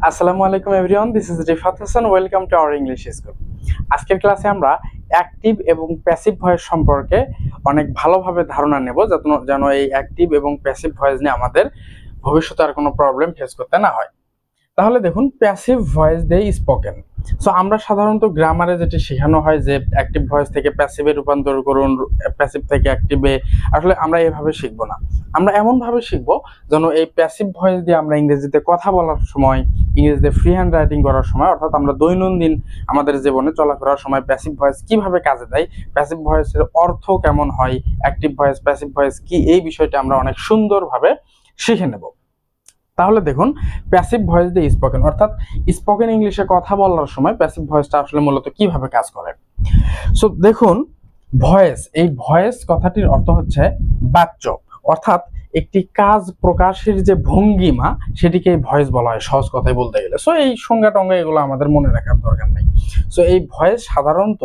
আসসালামু আলাইকুম everyone, this is Rifat Hasan. Welcome to our English school. আজকের ক্লাসে আমরা অ্যাক্টিভ এবং প্যাসিভ ভয়েস সম্পর্কে অনেক ভালোভাবে ধারণা নেব, যেন এই অ্যাক্টিভ এবং প্যাসিভ ভয়েস নিয়ে আমাদের ভবিষ্যতে আর কোনো প্রবলেম ফেস করতে না হয়। তাহলে দেখুন, প্যাসিভ ভয়েস দিয়ে স্পোকেন। সো আমরা সাধারণত গ্রামারে যেটি শেখানো হয় যে অ্যাক্টিভ ভয়েস থেকে প্যাসিভে রূপান্তর করুন, প্যাসিভ থেকে অ্যাক্টিভে, আসলে আমরা এভাবে শিখবো না। আমরা এমনভাবে শিখবো যেন এই প্যাসিভ ভয়েস দিয়ে আমরা ইংরেজিতে কথা বলার সময়, ইংরেজিতে ফ্রি হ্যান্ড রাইটিং করার সময়, অর্থাৎ আমরা দৈনন্দিন আমাদের জীবনে চলাফেরার সময় প্যাসিভ ভয়েস কিভাবে কাজে দেয়, প্যাসিভ ভয়েসের অর্থ কেমন হয়, অ্যাক্টিভ ভয়েস প্যাসিভ ভয়েস কি, এই বিষয়টা আমরা অনেক সুন্দরভাবে শিখে নেব। তাহলে দেখুন, প্যাসিভ ভয়েস দিয়ে স্পোকেন, অর্থাৎ স্পোকেন ইংলিশে কথা বলার সময় প্যাসিভ ভয়েসটা আসলে মূলত কিভাবে কাজ করে। সো দেখুন, ভয়েস, এই ভয়েস কথাটির অর্থ হচ্ছে বাচ্য, অর্থাৎ একটি কাজ প্রকাশের যে ভঙ্গিমা, সেটিকে এই ভয়েস বলা হয় সহজ কথায় বলতে গেলে। সো এই সংজ্ঞা টঙ্গা এগুলো আমাদের মনে রাখার দরকার নেই। সো এই ভয়েস সাধারণত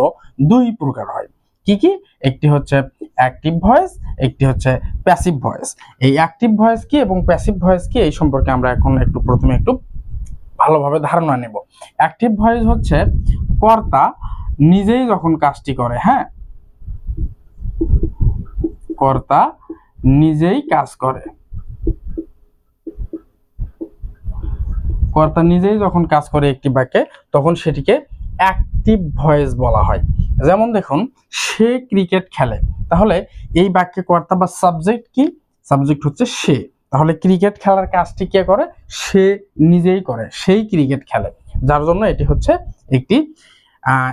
দুই প্রকার হয়। কি কি? একটি হচ্ছে অ্যাক্টিভ ভয়েস, একটি হচ্ছে প্যাসিভ ভয়েস। এই অ্যাক্টিভ ভয়েস কি এবং প্যাসিভ ভয়েস কি, এই সম্পর্কে আমরা এখন প্রথমে একটু ভালোভাবে ধারণা নেব। অ্যাক্টিভ ভয়েস হচ্ছে কর্তা নিজেই যখন কাজটি করে, হ্যাঁ, কর্তা নিজেই কাজ করে, কর্তা নিজেই যখন কাজ করে একটি বাক্যে, তখন সেটিকে অ্যাক্টিভ ভয়েস বলা হয়। যেমন দেখুন, সে ক্রিকেট খেলে, তাহলে এই বাক্যে কর্তা বা সাবজেক্ট কি? সাবজেক্ট হচ্ছে সে। তাহলে ক্রিকেট খেলার কাজটি কে করে? সে নিজেই করে, সেই ক্রিকেট খেলে, যার জন্য এটি হচ্ছে একটি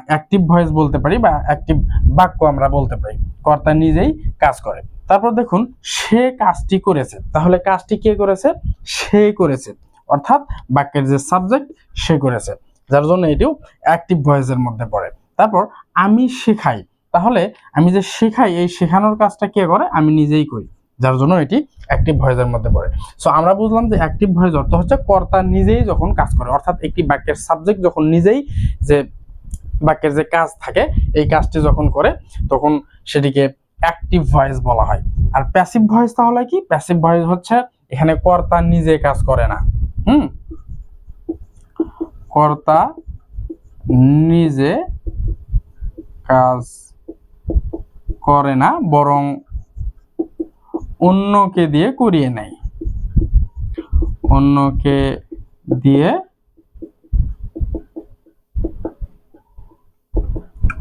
অ্যাক্টিভ ভয়েস বলতে পারি, বা অ্যাক্টিভ বাক্য আমরা বলতে পারি। কর্তা নিজেই কাজ করে। তারপর দেখুন, সে কাজটি করেছে, তাহলে কাজটি কে করেছে? সে করেছে, অর্থাৎ বাক্যের যে সাবজেক্ট সে করেছে, যার জন্য এটিও অ্যাক্টিভ ভয়েসের মধ্যে পড়ে। তারপর আমি শেখাই, তাহলে আমি যে শেখাই, এই শেখানোর কাজটা কে করে? আমি নিজেই করি, যার জন্য এটি অ্যাক্টিভ ভয়েসের মধ্যে পড়ে। সো আমরা বুঝলাম যে অ্যাক্টিভ ভয়েস অর্থ হচ্ছে কর্তা নিজেই যখন কাজ করে, অর্থাৎ একটি বাক্যের সাবজেক্ট যখন নিজেই যে বাক্যের যে কাজ থাকে, এই কাজটি যখন করে, তখন সেটিকে অ্যাক্টিভ ভয়েস বলা হয়। আর প্যাসিভ ভয়েস তাহলে কি? প্যাসিভ ভয়েস হচ্ছে এখানে কর্তা নিজে কাজ করে না, কর্তা নিজে কাজ করে না, বরং অন্যকে দিয়ে করিয়ে নেয়, অন্যকে দিয়ে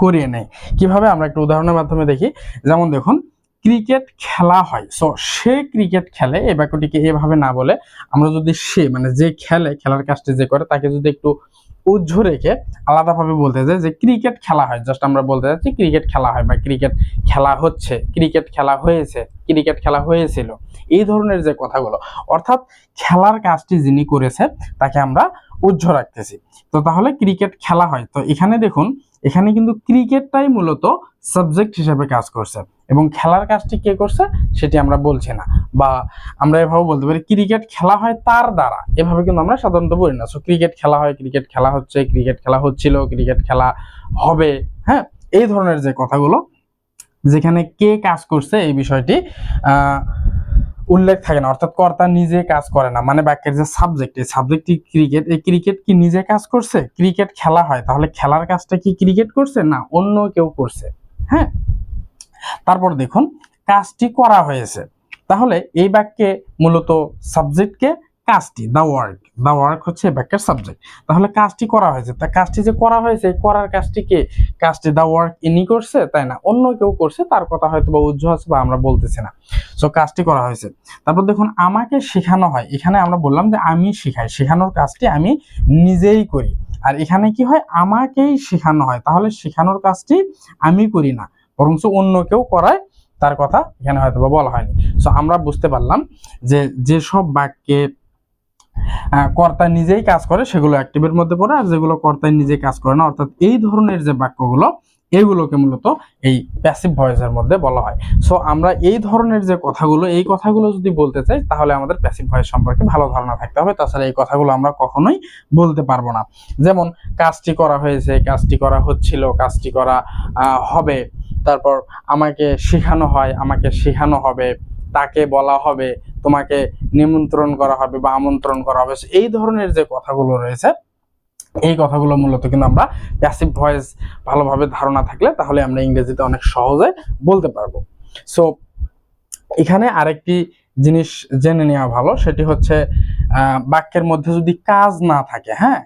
করিয়ে নেয়। কিভাবে? আমরা একটা উদাহরণের মাধ্যমে দেখি। যেমন দেখুন, ক্রিকেট খেলা হয়, সো সে ক্রিকেট খেলে, এই বাক্যটিকে এভাবে না বলে আমরা যদি সে, মানে যে খেলে, খেলার কাজটি যে করে, তাকে যদি একটু উজ্জ্ব রেখে আলাদাভাবে বলতে চাই যে ক্রিকেট খেলা হয়, জাস্ট আমরা বলতে চাচ্ছি ক্রিকেট খেলা হয়, বা ক্রিকেট খেলা হচ্ছে, ক্রিকেট খেলা হয়েছে, ক্রিকেট খেলা হয়েছিল, এই ধরনের যে কথাগুলো, অর্থাৎ খেলার কাজটি যিনি করেছে তাকে আমরা উজ্জ্ব রাখতেছি। তো তাহলে ক্রিকেট খেলা হয়, তো এখানে দেখুন, এখানে কিন্তু ক্রিকেটটাই মূলত সাবজেক্ট হিসেবে কাজ করছে, এবং খেলার কাজটি কে করছে সেটি আমরা বলছি না। বা আমরা এভাবে বলতে পারি ক্রিকেট খেলা হয় তার দ্বারা, এভাবে কিন্তু আমরা সাধারণত বলি না। সো ক্রিকেট খেলা হয়, ক্রিকেট খেলা হচ্ছে, ক্রিকেট খেলা হচ্ছিল, ক্রিকেট খেলা হবে, হ্যাঁ, এই ধরনের যে কথাগুলো, যেখানে কে কাজ করছে এই বিষয়টি উল্লেখ থাকে না, অর্থাৎ কর্তা নিজে কাজ করে না, মানে বাক্যের যে সাবজেক্ট, এই সাবজেক্টটি ক্রিকেট, এই ক্রিকেট কি নিজে কাজ করছে? ক্রিকেট খেলা হয়, তাহলে খেলার কাজটা কি ক্রিকেট করছে? না, অন্য কেউ করছে, হ্যাঁ। তারপর দেখুন, কাজটি করা হয়েছে, তাহলে এই বাক্যে মূলত সাবজেক্টকে কাজটি, দ্য ওয়ার্ক হচ্ছে এই বাক্যের সাবজেক্ট। তাহলে কাজটি করা হয়েছে, তা কাজটি যে করা হয়েছে, করার কাজটি কে? কাজটি দ্য ওয়ার্ক ইনি করছে, তাই না, অন্য কেউ করছে, তার কথা হয়তো বা উজ্জ্ব আছে, বা আমরা বলতেছি না। সো কাজটি করা হয়েছে। তারপর দেখুন, আমাকে শেখানো হয়, এখানে আমরা বললাম যে আমি শিখাই, শেখানোর কাজটি আমি নিজেই করি। আর এখানে কি হয়? আমাকেই শেখানো হয়, তাহলে শেখানোর কাজটি আমি করি না, বরং অন্য কেউ করায়, তার কথা এখানে হয়তো বা বলা হয়নি। সো আমরা বুঝতে পারলাম যে যেসব বাক্যে কর্তা নিজেই কাজ করে সেগুলো অ্যাক্টিভের মধ্যে পড়ে, আর যেগুলো কর্তা নিজে কাজ করে না, অর্থাৎ এই ধরনের যে বাক্যগুলো, এইগুলোকে মূলত এই প্যাসিভ ভয়েসের মধ্যে বলা হয়। সো আমরা এই ধরনের যে কথাগুলো, এই কথাগুলো যদি বলতে চাই, তাহলে আমাদের প্যাসিভ ভয়েস সম্পর্কে ভালো ধারণা থাকতে হবে, তাছাড়া এই কথাগুলো আমরা কখনোই বলতে পারবো না। যেমন কাজটি করা হয়েছে, কাজটি করা হচ্ছিল, কাজটি করা হবে, তারপর আমাকে শেখানো হয়, আমাকে শেখানো হবে, তাকে বলা হবে, তোমাকে নিমন্ত্রণ করা হবে বা আমন্ত্রণ করা হবে, এই ধরনের যে কথাগুলো রয়েছে এই কথাগুলো মূলত কিন্তু আমরা প্যাসিভ ভয়েস ভালোভাবে ধারণা থাকলে তাহলে আমরা ইংরেজিতে অনেক সহজে বলতে পারবো। সো এখানে আরেকটি জিনিস জেনে নেওয়া ভালো, সেটি হচ্ছে বাক্যের মধ্যে যদি কাজ না থাকে, হ্যাঁ,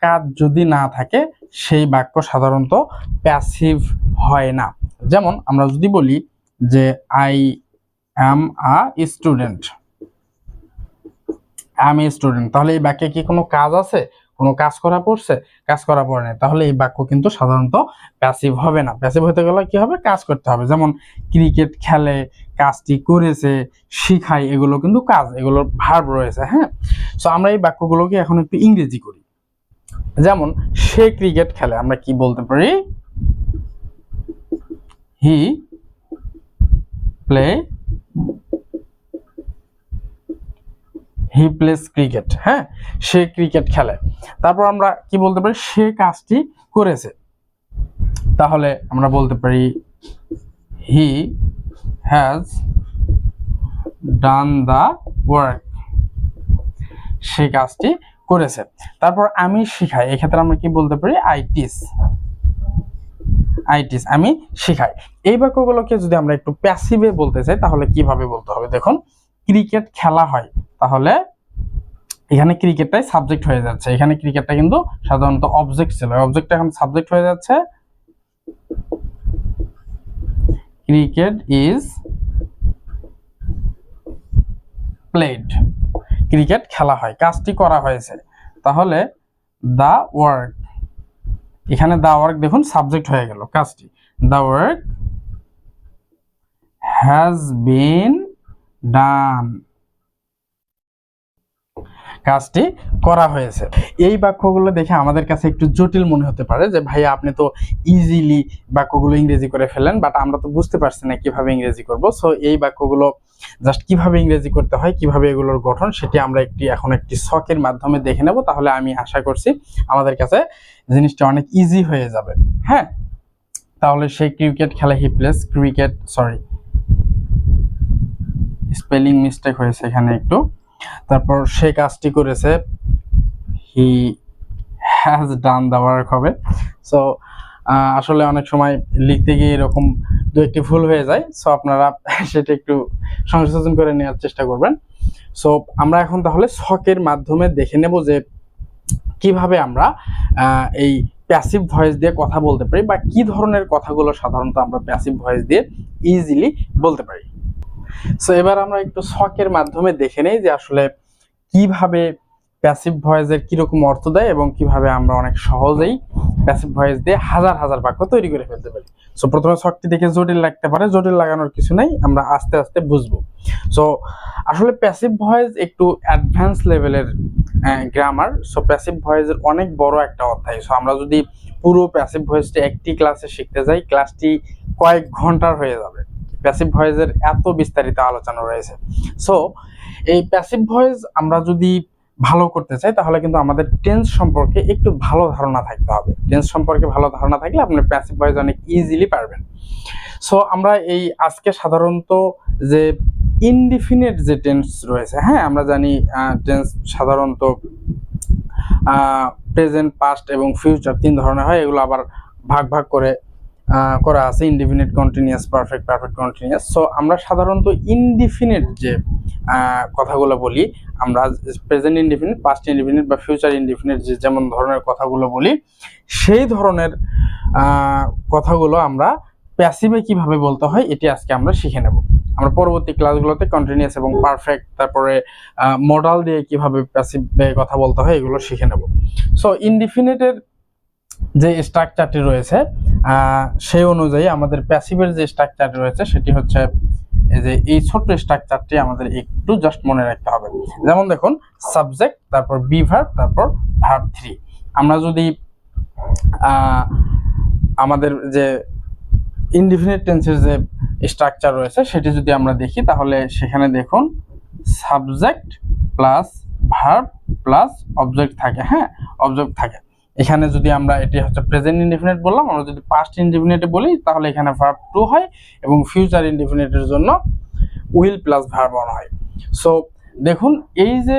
কাজ যদি না থাকে সেই বাক্য সাধারণত প্যাসিভ হয় না। যেমন আমরা যদি বলি যে আই অ্যাম আ স্টুডেন্ট, আমি স্টুডেন্ট, তাহলে এই বাক্যে কি কোনো কাজ আছে? কোনো কাজ করা পড়ছে? কাজ করা পড়ে নাই, তাহলে এই বাক্য কিন্তু সাধারণত প্যাসিভ হবে না। প্যাসিভ হতে গেলে কি হবে? কাজ করতে হবে। যেমন ক্রিকেট খেলে, কাজটি করেছে, শিখায়, এগুলো কিন্তু কাজ, এগুলোর ভার্ব রয়েছে। হ্যাঁ, সো আমরা এই বাক্যগুলোকে এখন একটু ইংরেজি করি। যেমন সে ক্রিকেট খেলে, আমরা কি বলতে পারি? He plays cricket. হ্যাঁ, সে ক্রিকেট খেলে। তারপর আমরা কি বলতে পারি? সে কাজটি করেছে, তাহলে আমরা বলতে পারি he has done the work, সে কাজটি করেছে। তারপর আমি শিখাই, এক্ষেত্রে আমরা কি বলতে পারি? আই টিচ, আমি শিখাই। এই বাক্যগুলোকে যদি আমরা একটু প্যাসিভে বলতে চাই তাহলে কিভাবে বলতে হবে? দেখুন, ক্রিকেট খেলা হয়, তাহলে এখানে ক্রিকেটটাই সাবজেক্ট হয়ে যাচ্ছে, এখানে ক্রিকেটটা কিন্তু সাধারণত অবজেক্ট ছিল, অবজেক্টটা এখন সাবজেক্ট হয়ে যাচ্ছে। ক্রিকেট ইজ প্লেড, ক্রিকেট খেলা হয়, কাজটি করা হয়েছে, তাহলে দা ওয়ার্ক, এখানে দা ওয়ার্ক দেখুন সাবজেক্ট হয়ে গেল, কাজটি, দা ওয়ার্ক হ্যাজ বিন ডান, কাজটি করা হয়েছে। এই বাক্যগুলো দেখে আমাদের কাছে একটু জটিল মনে হতে পারে যে ভাইয়া আপনি তো ইজিলি বাক্যগুলো ইংরেজি করে ফেলেন, বাট আমরা তো বুঝতে পারছি না কিভাবে ইংরেজি করব। সো এই বাক্যগুলো জাস্ট কিভাবে ইংরেজি করতে হয়, কিভাবে এগুলোর গঠন, সেটি আমরা এখন একটি ছকের মাধ্যমে দেখে নেব। তাহলে আমি আশা করছি আমাদের কাছে জিনিসটা অনেক ইজি হয়ে যাবে। হ্যাঁ, তাহলে সেই ক্রিকেট খেলা, he plays cricket, sorry spelling mistake হয়েছে এখানে একটু। তারপর সে কাজটি করেছে, হি হ্যাজ ডান দ্য ওয়ার্ক হবে। সো আসলে অনেক সময় লিখতে গিয়ে এরকম দু একটি ভুল হয়ে যায়, সো আপনারা সেটা একটু সংশোধন করে নেওয়ার চেষ্টা করবেন। সো আমরা এখন তাহলে ছকের মাধ্যমে দেখে নেব যে কিভাবে আমরা এই প্যাসিভ ভয়েস দিয়ে কথা বলতে পারি, বা কি ধরনের কথাগুলো সাধারণত আমরা প্যাসিভ ভয়েস দিয়ে ইজিলি বলতে পারি। সো এবার আমরা একটু ছকের মাধ্যমে দেখে নেই যে আসলে কিভাবে প্যাসিভ ভয়েসের কিরকম অর্থ দেয় এবং কিভাবে আমরা অনেক সহজেই প্যাসিভ ভয়েস দিয়ে হাজার হাজার বাক্য তৈরি করে ফেলতে পারি। সো প্রথমে ছকটি দেখে জটিল লাগতে পারে, জটিল লাগানোর কিছু নাই, আমরা আস্তে আস্তে বুঝবো। সো আসলে প্যাসিভ ভয়েস একটু অ্যাডভান্স লেভেলের গ্রামার। সো প্যাসিভ ভয়েসের অনেক বড় একটা অধ্যায়। সো আমরা যদি পুরো প্যাসিভ ভয়েসটি একটি ক্লাসে শিখতে যাই, ক্লাসটি কয়েক ঘন্টার হয়ে যাবে। প্যাসিভ ভয়েসের এত বিস্তারিত আলোচনা রয়েছে। সো এই প্যাসিভ ভয়েস আমরা যদি ভালো করতে চাই তাহলে কিন্তু আমাদের টেন্স সম্পর্কে একটু ভালো ধারণা থাকতে হবে। টেন্স সম্পর্কে ভালো ধারণা থাকলে আপনি প্যাসিভ ভয়েস অনেক ইজিলি পারবেন। সো আমরা এই আজকে সাধারণত যে ইনডিফিনিট যে টেন্স রয়েছে, হ্যাঁ, আমরা জানি টেন্স সাধারণত প্রেজেন্ট, পাস্ট এবং ফিউচার তিন ধরনের হয়। এগুলো আবার ভাগ ভাগ করে করা আছে, indefinite, continuous, perfect, perfect continuous. So আমরা সাধারণত ইনডিফিনিট যে কথাগুলো বলি, আমরা প্রেজেন্ট ইনডিফিনিট, পাস্ট ইনডিফিনিট বা ফিউচার ইনডিফিনিট যে যেমন ধরনের কথাগুলো বলি, সেই ধরনের কথাগুলো আমরা প্যাসিভে কিভাবে বলতে হয় এটি আজকে আমরা শিখে নেব। আমরা পরবর্তী ক্লাসগুলোতে কন্টিনিউয়াস এবং পারফেক্ট, তারপরে মডাল দিয়ে কিভাবে প্যাসিভে কথা বলতে হয় এগুলো শিখে নেব। সো ইনডিফিনিটের যে স্ট্রাকচারটি রয়েছে সেই অনুযায়ী আমাদের প্যাসিভের যে স্ট্রাকচারটি রয়েছে সেটি হচ্ছে এই যে এই ছোট্ট স্ট্রাকচারটি আমাদের একটু জাস্ট মনে রাখতে হবে। যেমন দেখুন, সাবজেক্ট, তারপর বি ভার্ব, তারপর ভার্ব 3। আমরা যদি আমাদের যে ইনডিফিনিট টেন্সের যে স্ট্রাকচার রয়েছে সেটি যদি আমরা দেখি তাহলে সেখানে দেখুন subject plus verb plus object থাকে। হ্যাঁ, অবজেক্ট থাকে। এখানে যদি আমরা এটি হচ্ছে প্রেজেন্ট ইনডিফিনিট বললাম, আমরা যদি পাস্ট ইনডিফিনিটে বলি তাহলে এখানে ভার্ব 2 হয় এবং ফিউচার ইনডিফিনিটের জন্য উইল প্লাস ভার্ব অন হয়। সো দেখুন এই যে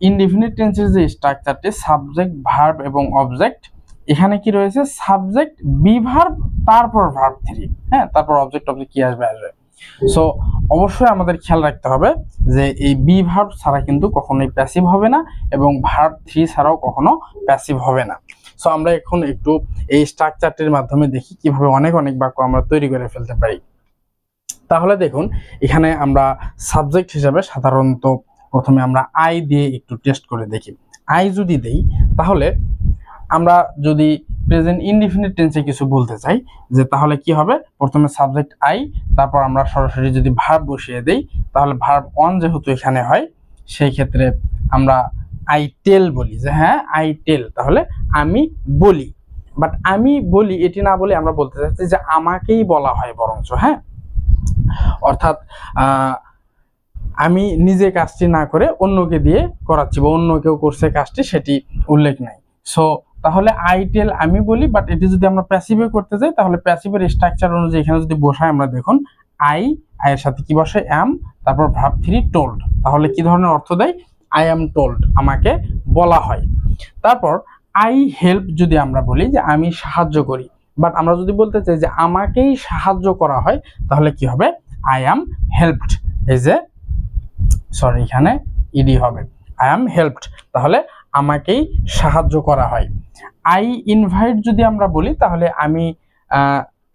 ইনডিফিনিট টেন্সের যে স্ট্রাকচারটি সাবজেক্ট ভার্ব এবং অবজেক্ট, এখানে কি রয়েছে সাবজেক্ট বি ভার্ব তারপর ভার্ব 3, হ্যাঁ, তারপর অবজেক্ট কি আসবে। সো অবশ্যই আমাদের খেয়াল রাখতে হবে যে এই বি ভার্ব ছাড়া কিন্তু কখনোই প্যাসিভ হবে না এবং ভার্ব 3 ছাড়াও কখনো প্যাসিভ হবে না। সো আমরা এখন একটু এই স্ট্রাকচারটির মাধ্যমে দেখি কিভাবে অনেক বাক্য আমরা তৈরি করে ফেলতে পারি। তাহলে দেখুন এখানে আমরা সাবজেক্ট হিসাবে সাধারণত প্রথমে আমরা আই দিয়ে একটু টেস্ট করে দেখি। আই যদি দেই তাহলে আমরা যদি প্রেজেন্ট ইনডিফিনিট টেন্সে কিছু বলতে চাই যে তাহলে কি হবে, প্রথমে সাবজেক্ট আই, তারপর আমরা সরাসরি যদি ভার্ব বসিয়ে দেই তাহলে ভার্ব অন যেহেতু এখানে হয় সেই ক্ষেত্রে আমরা আই টেল বলি যে হ্যাঁ আই টেল, তাহলে আমি বলি। বাট আমি বলি এটি না বলে আমরা বলতে চাচ্ছি যে আমাকেই বলা হয় বরঞ্চ, হ্যাঁ, অর্থাৎ আমি নিজে কাজটি না করে অন্যকে দিয়ে করাচ্ছি বা অন্য কেউ করছে কাজটি সেটি উল্লেখ নাই। সো তাহলে আই টেল আমি বলি, বাট এটি যদি আমরা প্যাসিভে করতে যাই তাহলে প্যাসিভের স্ট্রাকচার অনুযায়ী এখানে যদি বসাই আমরা দেখুন আই এর সাথে কি বসে অ্যাম, তারপর ভার্ব 3 টোল্ড, তাহলে কি ধরনের অর্থ দেয় আই অ্যাম টোল্ড আমাকে বলা হয়। তারপর আই হেল্প যদি আমরা বলি যে আমি সাহায্য করি, বাট আমরা যদি বলতে চাই যে আমাকেই সাহায্য করা হয় তাহলে কি হবে আই অ্যাম হেল্পড, এই যে সরি এখানে ইডি হবে আই অ্যাম হেল্পড, তাহলে আমাকেই সাহায্য করা হয়। আই ইনভাইট যদি আমরা বলি তাহলে আমি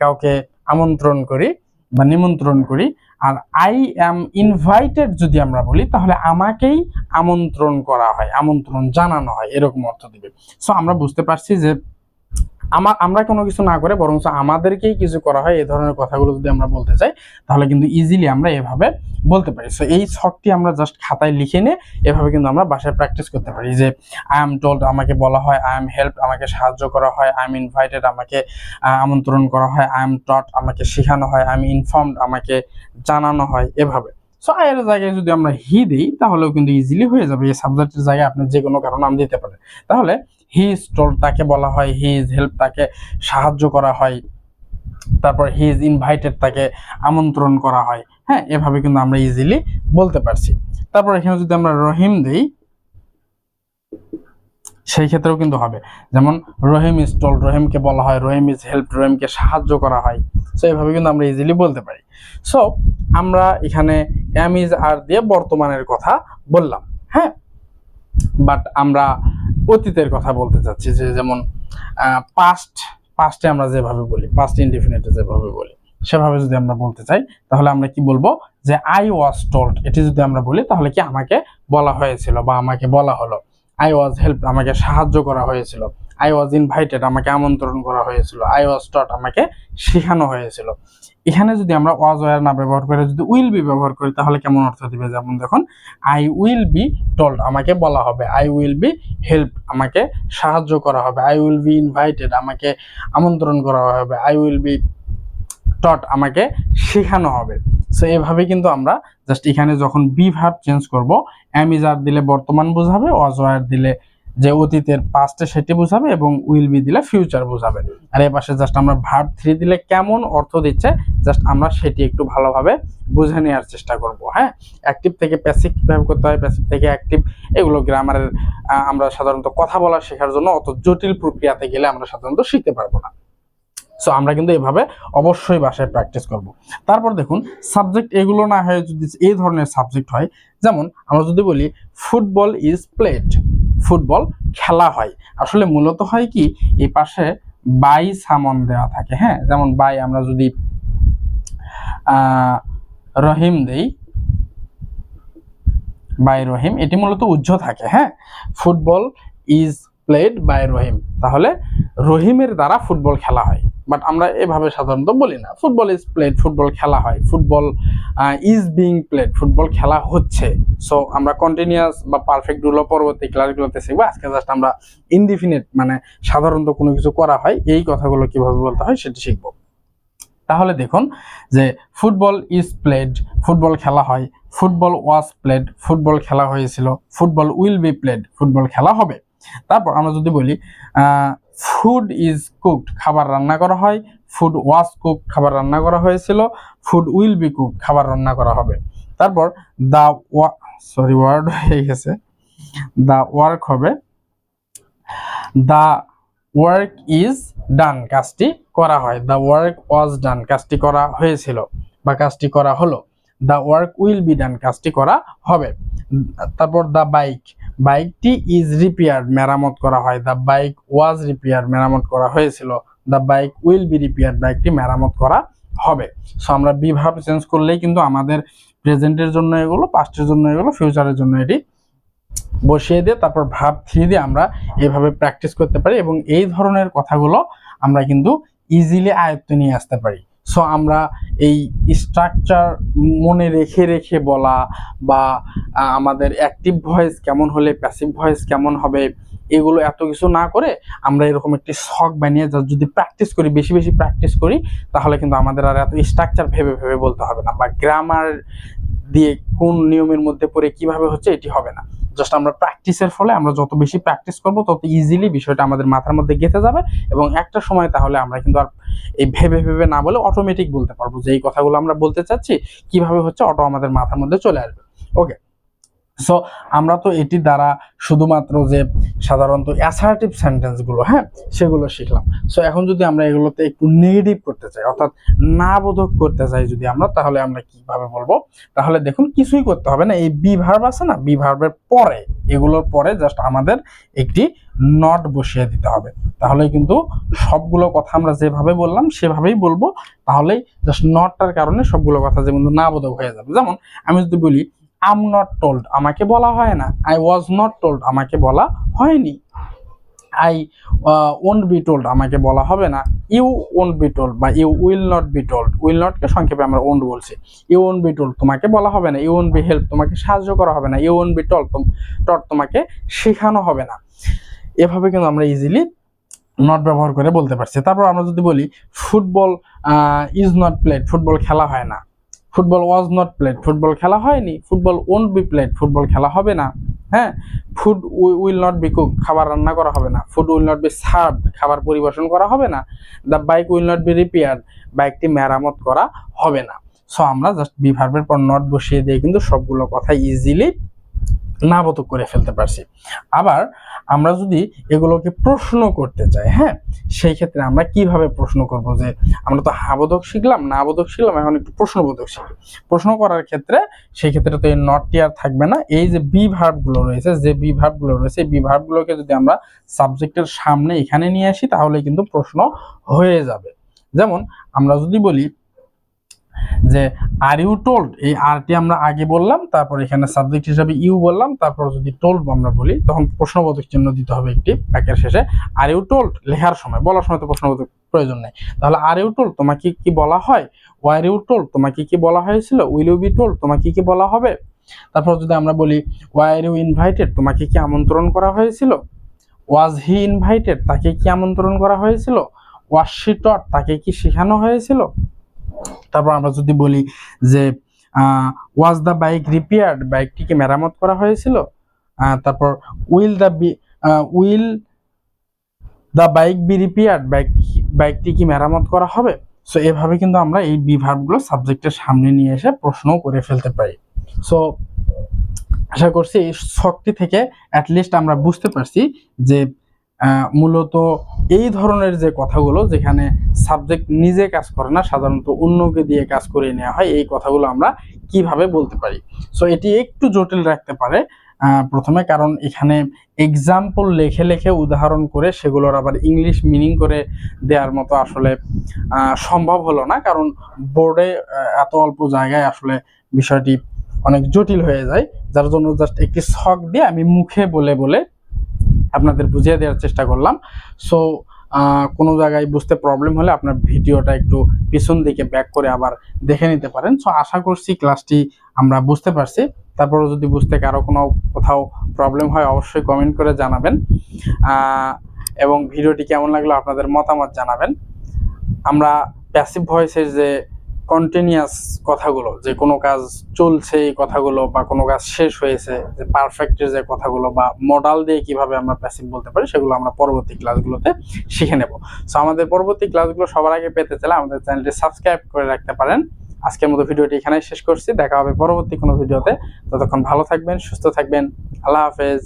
কাউকে আমন্ত্রণ করি বা নিমন্ত্রণ করি। আর আই অ্যাম ইনভাইটেড যদি আমরা বলি তাহলে আমাকেই আমন্ত্রণ করা হয়, আমন্ত্রণ জানানো হয়, এরকম অর্থ দিবে। সো আমরা বুঝতে পারছি যে আমরা কোনো কিছু না করে বরং আমাদেরকেই কিছু করা হয়, এই ধরনের কথাগুলো যদি আমরা বলতে চাই তাহলে কিন্তু ইজিলি আমরা এভাবে বলতে পারি। সো এই ছকটি আমরা জাস্ট খাতায় লিখে নিয়ে এভাবে কিন্তু আমরা বাসায় প্র্যাকটিস করতে পারি যে আই এম টোল্ড আমাকে বলা হয়, আই এম হেল্প আমাকে সাহায্য করা হয়, আই এম ইনভাইটেড আমাকে আমন্ত্রণ করা হয়, আই এম টট আমাকে শেখানো হয়, আই এম ইনফর্মড আমাকে জানানো হয়, এভাবে। সো এর জায়গায় যদি আমরা হি দিই তাহলেও কিন্তু ইজিলি হয়ে যাবে। এই সাবজেক্টের জায়গায় আপনি যে কোনো কারণ নাম দিতে পারেন। তাহলে হি ইজ টোল্ড তাকে বলা হয়, হি ইজ হেল্প তাকে সাহায্য করা হয়, তারপর হি ইজ ইনভাইটেড তাকে আমন্ত্রণ করা হয়, হ্যাঁ, এভাবে কিন্তু আমরা ইজিলি বলতে পারছি। তারপর এখানে যদি আমরা রহিম দেই সেই ক্ষেত্রেও কিন্তু হবে, যেমন রহিম ইজ টোল্ড রহিমকে বলা হয়, রহিম ইজ হেল্প রহিমকে সাহায্য করা হয়। সো এইভাবে কিন্তু আমরা ইজিলি বলতে পারি। সো আমরা এখানে এম ইজ আর দিয়ে বর্তমানের কথা বললাম, হ্যাঁ, বাট আমরা অতীতের কথা বলতে চাচ্ছি যে যেমন পাস্টে আমরা যেভাবে বলি, পাস্ট ইনডিফিনিটে যেভাবে বলি সেভাবে যদি আমরা বলতে চাই তাহলে আমরা কি বলবো যে আই ওয়াজ টোল্ড, এটি যদি আমরা বলি তাহলে কি আমাকে বলা হয়েছিল বা আমাকে বলা হলো। আই ওয়াজ হেল্প আমাকে সাহায্য করা হয়েছিল, আই ওয়াজ ইনভাইটেড আমাকে আমন্ত্রণ করা হয়েছিল, আই ওয়াজ টট আমাকে শেখানো হয়েছিল। এখানে যদি আমরা ওয়াজ ওয়ার না ব্যবহার করে যদি উইল বি ব্যবহার করি তাহলে কেমন অর্থ দিবে, যেমন দেখুন আই উইল বি টোল্ড আমাকে বলা হবে, আই উইল বি হেল্প আমাকে সাহায্য করা হবে, আই উইল বি ইনভাইটেড আমাকে আমন্ত্রণ করা হবে, আই উইল বি টট আমাকে শেখানো হবে। সো এভাবে কিন্তু আমরা জাস্ট এখানে যখন বি ভার্ব চেঞ্জ করব, এম ইজ আর দিলে বর্তমান বোঝাবে, ওয়াজ ওয়ার দিলে যে অতীতের পাস্টে সেটি বোঝাবে এবং উইল বি দিলে ফিউচার বোঝাবে। আর এই পাশে জাস্ট আমরা ভার্ব 3 দিলে কেমন অর্থ দিচ্ছে জাস্ট আমরা সেটি একটু ভালোভাবে বুঝে নেওয়ার চেষ্টা করব। হ্যাঁ, অ্যাক্টিভ থেকে প্যাসিভ কিভাবে করতে হয়, প্যাসিভ থেকে অ্যাক্টিভ, এগুলো গ্রামারের আমরা সাধারণত কথা বলা শেখার জন্য অত জটিল প্রক্রিয়াতে গেলে আমরা সাধারণত শিখতে পারবো না। সো আমরা কিন্তু এভাবে অবশ্যই বাসায় প্র্যাকটিস করব। তারপর দেখুন সাবজেক্ট এগুলো না হয়ে যদি এই ধরনের সাবজেক্ট হয়, যেমন আমরা যদি বলি ফুটবল ইজ প্লেড, ফুটবল খেলা হয়, আসলে মূলত হয় কি এই পাশে বাই সামন দেওয়া থাকে, হ্যাঁ, যেমন বাই আমরা যদি রহিম দেই, বাই রহিম, এটি মূলত উজ্জ্ব থাকে, হ্যাঁ, ফুটবল ইজ প্লেড বাই রহিম, তাহলে রহিমের দ্বারা ফুটবল খেলা হয়। বাট আমরা এভাবে সাধারণত বলি না, ফুটবল ইজ প্লেড ফুটবল খেলা হয়, football is being played football খেলা হচ্ছে। সো আমরা কন্টিনিউয়াস বা পারফেক্ট রুল পরবর্তী ক্লাসগুলোতে শিখবো। আজকে জাস্ট আমরা ইনডিফিনিট মানে সাধারণত কোনো কিছু করা হয় এই কথাগুলো কিভাবে বলতে হয় সেটি শিখবো। তাহলে দেখুন যে ফুটবল ইজ প্লেড ফুটবল খেলা হয়, ফুটবল ওয়াজ প্লেড ফুটবল খেলা হয়েছিল, football will be played football খেলা হবে। তারপর আমরা যদি বলি ফুড ইজ কুকড খাবার রান্না করা হয়, ফুড ওয়াজ কুকড খাবার রান্না করা হয়েছিল, ফুড উইল বি কুকড খাবার রান্না করা হবে। তারপর ওয়ার্ড হয়ে গেছে, দা ওয়ার্ক হবে দা ওয়ার্ক ইজ ডান, কাজটি করা হয়। দা ওয়ার্ক ওয়াজ ডান, কাজটি করা হয়েছিল বা কাজটি করা হলো। The work will be done, কাজটি করা হবে। তারপর দা বাইকটি ইজ রিপেয়ার্ড, মেরামত করা হয়। দা বাইক ওয়াজ রিপেয়ার্ড, মেরামত করা হয়েছিল। দা বাইক উইল বি রিপেয়ার্ড, বাইকটি মেরামত করা হবে। সো আমরা বি ভার্ব চেঞ্জ করলেই কিন্তু আমাদের প্রেজেন্টের জন্য এগুলো, পাস্টের জন্য এগুলো, ফিউচারের জন্য এটি বসিয়ে দিয়ে তারপর ভার্ব 3 দিয়ে আমরা এইভাবে প্র্যাকটিস করতে পারি এবং এই ধরনের কথাগুলো আমরা কিন্তু ইজিলি আয়ত্তে নিয়ে আসতে পারি। সো আমরা এই স্ট্রাকচার মনে রেখে রেখে বলা বা আমাদের অ্যাক্টিভ ভয়েস কেমন হলে প্যাসিভ ভয়েস কেমন হবে, এগুলো এত কিছু না করে আমরা এরকম একটি শখ বানিয়ে যদি প্র্যাকটিস করি, বেশি বেশি প্র্যাকটিস করি, তাহলে কিন্তু আমাদের আর এত স্ট্রাকচার ভেবে ভেবে বলতে হবে না বা গ্রামার দিয়ে কোন নিয়মের মধ্যে পড়ে কিভাবে হচ্ছে এটি হবে না। জাস্ট আমরা প্র্যাকটিসের ফলে আমরা যত বেশি প্র্যাকটিস করব তত ইজিলি বিষয়টা আমাদের মাথার মধ্যে গেঁথে যাবে এবং একটা সময় তাহলে আমরা কিন্তু আর এই ভেবে ভেবে না বলে অটোমেটিক বলতে পারবো যে এই কথাগুলো আমরা বলতে চাচ্ছি কিভাবে হচ্ছে অটো আমাদের মাথার মধ্যে চলে আসবে। ওকে, সো আমরা তো এটি দ্বারা শুধুমাত্র যে সাধারণত অ্যাসার্টিভ সেন্টেন্সগুলো, হ্যাঁ, সেগুলো শিখলাম। সো এখন যদি আমরা এগুলোতে একটু নেগেটিভ করতে চাই, অর্থাৎ না বোধক করতে চাই যদি আমরা, তাহলে আমরা কিভাবে বলবো? তাহলে দেখুন, কিছুই করতে হবে না, এই বি ভার্ব আছে না, বি ভার্বের পরে, এগুলোর পরে জাস্ট আমাদের একটি নট বসিয়ে দিতে হবে। তাহলে কিন্তু সবগুলো কথা আমরা যেভাবে বললাম সেভাবেই বলবো, তাহলেই জাস্ট নটটার কারণে সবগুলো কথা যেমন না বোধক হয়ে যাবে। যেমন আমি যদি বলি আম নট টোল্ড, আমাকে বলা হয় না। আই ওয়াজ নট টোল্ড, আমাকে বলা হয়নি। আই ওন্ট বি টোল্ড, আমাকে বলা হবে না। ইউ ওন্ট বি টোল্ড বা you will not be told, will নটকে সংক্ষেপে আমরা ওন্ট বলছি। ইউ ওন্ট বি টোল্ড, তোমাকে বলা হবে না। ইউ ওন্ট বি হেল্প, তোমাকে সাহায্য করা হবে না। ইউ ওন্ট বি টল্ড, তোমাকে শেখানো হবে না। এভাবে কিন্তু আমরা ইজিলি নট ব্যবহার করে বলতে পারছি। তারপর আমরা যদি বলি football is not played, football খেলা হয় না। Football was not played, football খেলা হয়নি। Football won't be played, football খেলা হবে না। হ্যাঁ, food will not be cook, খাবার রান্না করা হবে না। Food will not be served, খাবার পরিবেশন করা হবে না। The bike will not be repaired, বাইকটি মেরামত করা হবে না। সো আমরা জাস্ট বি ভার্বের পর নট বসিয়ে দিয়ে কিন্তু সবগুলো কথা ইজিলি নাবোধক করে ফেলতে পারছি। আবার আমরা যদি এগুলোকে প্রশ্ন করতে চাই, হ্যাঁ, সেই ক্ষেত্রে আমরা কিভাবে প্রশ্ন করব? যে আমরা তো হাবোধক শিখলাম, নাবোধক শিখলাম, এখন একটু প্রশ্নবোধক শিখি। প্রশ্ন করার ক্ষেত্রে সেই ক্ষেত্রে তো এই নটটি আর থাকবে না। এই যে বি ভার্বগুলো রয়েছে, যে বি ভার্বগুলো রয়েছে, এই বি ভার্বগুলোকে যদি আমরা সাবজেক্টের সামনে এখানে নিয়ে আসি তাহলে কিন্তু প্রশ্ন হয়ে যাবে। যেমন আমরা যদি বলি যে আর ইউ টোল্ড, এই আরটি আমরা আগে বললাম, তারপর এখানে সাবজেক্ট হিসাবে ইউ বললাম, তারপর যদি টোল্ড আমরা বলি তখন প্রশ্নবোধক চিহ্ন দিতে হবে একটি বাক্যের শেষে। আর ইউ টোল্ড লেখার সময়, বলার সময় তো প্রশ্নবোধক প্রয়োজন নেই। তাহলে আর ইউ টোল্ড, তোমাকে কি বলা হয়? ওয়ার ইউ টোল্ড, তোমাকে কি বলা হয়েছিল? উইল ইউ বি টোল্ড, তোমাকে কি বলা হবে? তারপর যদি আমরা বলি ওয়ার ইউ ইনভাইটেড, তোমাকে কি আমন্ত্রণ করা হয়েছিল? ওয়াজ হি ইনভাইটেড, তাকে কি আমন্ত্রণ করা হয়েছিল? ওয়াজ শি টট, তাকে কি শেখানো হয়েছিল? তারপর আমরা যদি বলি যে ওয়াজ দ্য বাইক রিপেয়ার্ড, বাইকটিকে মেরামত করা হয়েছিল। তারপর will the bike be repaired, বাইকটি কি মেরামত করা হবে? সো এভাবে কিন্তু আমরা এই বি ভার্বগুলো সাবজেক্টের সামনে নিয়ে এসে প্রশ্ন করে ফেলতে পারি। সো আশা করছি এই শক্তি থেকে অ্যাটলিস্ট আমরা বুঝতে পারছি যে মূলত এই ধরনের যে কথাগুলো যেখানে সাবজেক্ট নিজে কাজ করে না, সাধারণত অন্যকে দিয়ে কাজ করিয়ে নেওয়া হয়, এই কথাগুলো আমরা কিভাবে বলতে পারি। সো এটি একটু জটিল রাখতে পারে প্রথমে, কারণ এখানে এক্সাম্পল লেখে লেখে উদাহরণ করে সেগুলোর আবার ইংলিশ মিনিং করে দেওয়ার মতো আসলে সম্ভব হলো না, কারণ বোর্ডে এত অল্প জায়গায় আসলে বিষয়টি অনেক জটিল হয়ে যায়, যার জন্য জাস্ট একটি ছক দিয়ে আমি মুখে বলে বলে আপনাদের বুঝিয়ে দেওয়ার চেষ্টা করলাম। সো কোনো জায়গায় বুঝতে প্রবলেম হলে আপনার ভিডিওটা একটু পিছন দিকে ব্যাক করে আবার দেখে নিতে পারেন। সো আশা করছি ক্লাসটি আমরা বুঝতে পারছি। তারপরে যদি বুঝতে কারো কোথাও প্রবলেম হয় অবশ্যই কমেন্ট করে জানাবেন, এবং ভিডিওটি কেমন লাগলো আপনাদের মতামত জানাবেন। আমরা প্যাসিভ ভয়েসের যে কন্টিনিউয়াস কথাগুলো, যে কোনো কাজ চলছে এই কথাগুলো, বা কোনো কাজ শেষ হয়েছে, যে পারফেক্টের যে কথাগুলো বা মডাল দিয়ে কিভাবে আমরা প্যাসিভ বলতে পারি, সেগুলো আমরা পরবর্তী ক্লাসগুলোতে শিখে নেব। সো আমাদের পরবর্তী ক্লাসগুলো সবার আগে পেতে চাইলে আমাদের চ্যানেলটি সাবস্ক্রাইব করে রাখতে পারেন। আজকের মতো ভিডিওটি এখানেই শেষ করছি। দেখা হবে পরবর্তী কোনো ভিডিওতে। ততক্ষণ ভালো থাকবেন, সুস্থ থাকবেন। আল্লাহ হাফেজ।